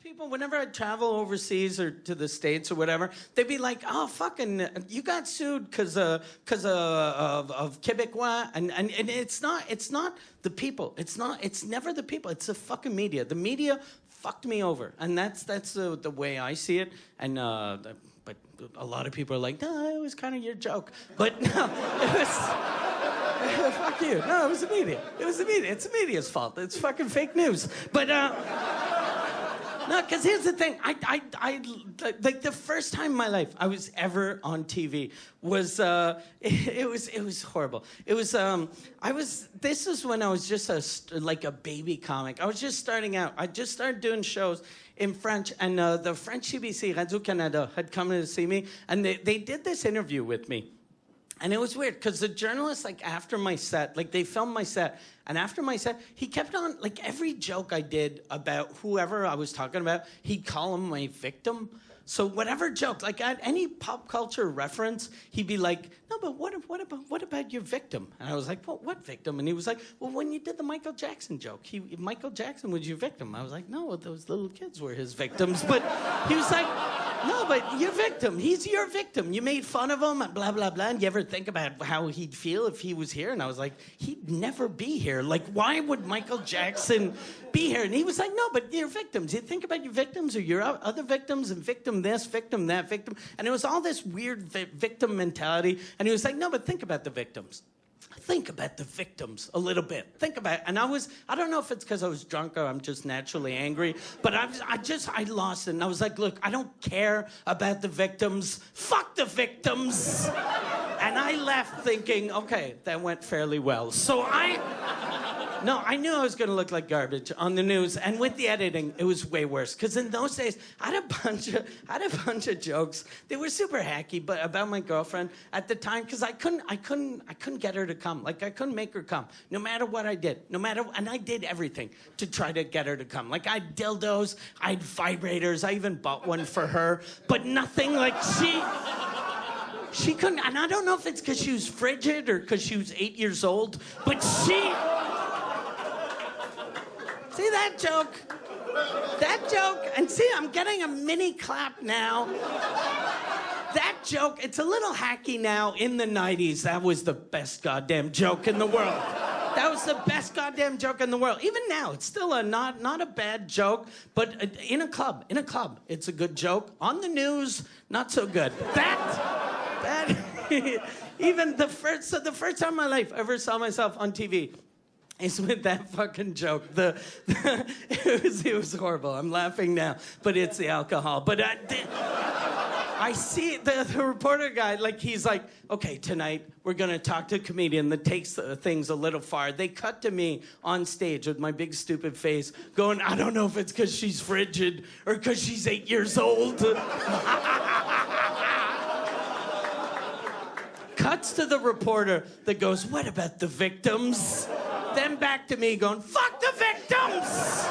people, whenever I travel overseas or to the States or whatever, they'd be like, oh, fucking, you got sued because of Quebecois. And it's not the people. It's never the people. It's the fucking media. The media fucked me over. And that's the way I see it. And, but a lot of people are like, no, it was kind of your joke. But no, it was... Fuck you. No, it was the media. It was the media. It's the media's fault. It's fucking fake news. But, no, because here's the thing. I like the first time in my life I was ever on TV was, it was horrible. It was, this is when I was just like a baby comic. I was just starting out. I just started doing shows in French, and the French CBC, Radio-Canada, had come to see me, and they did this interview with me. And it was weird, because the journalist, like, after my set, like, they filmed my set, and after my set, he kept on, like, every joke I did about whoever I was talking about, he'd call him my victim. So whatever joke, like, at any pop culture reference, he'd be like, no, but what about your victim? And I was like, well, what victim? And he was like, well, when you did the Michael Jackson joke, Michael Jackson was your victim. I was like, no, those little kids were his victims. But he was like, no, but your victim. He's your victim. You made fun of him and blah, blah, blah. And you ever think about how he'd feel if he was here? And I was like, he'd never be here. Like, why would Michael Jackson be here? And he was like, no, but your victims. You think about your victims or your other victims and victim this, victim that, victim. And it was all this weird victim mentality. And he was like, no, but think about the victims. Think about the victims a little bit. Think about it. And I don't know if it's because I was drunk or I'm just naturally angry, but I lost it. And I was like, look, I don't care about the victims. Fuck the victims. And I left thinking, okay, that went fairly well. So I knew I was going to look like garbage on the news, and with the editing, it was way worse. Because in those days, I had a bunch of jokes. They were super hacky, but about my girlfriend at the time, because I couldn't get her to come. Like, I couldn't make her come, no matter what I did. And I did everything to try to get her to come. Like, I had dildos, I had vibrators, I even bought one for her, but nothing. Like, she couldn't. And I don't know if it's because she was frigid or because she was 8 years old, but she. See that joke? That joke, and see, I'm getting a mini clap now. That joke, it's a little hacky now. In the 90s, that was the best goddamn joke in the world. That was the best goddamn joke in the world. Even now, it's still not a bad joke, but in a club, it's a good joke. On the news, not so good. That, even the first time in my life I ever saw myself on TV, is with that fucking joke. It was horrible. I'm laughing now, but it's the alcohol. But I see the reporter guy, like, he's like, okay, tonight we're going to talk to a comedian that takes things a little far. They cut to me on stage with my big stupid face going, I don't know if it's because she's frigid or because she's 8 years old. Cuts to the reporter that goes, what about the victims? Then back to me going, fuck the victims!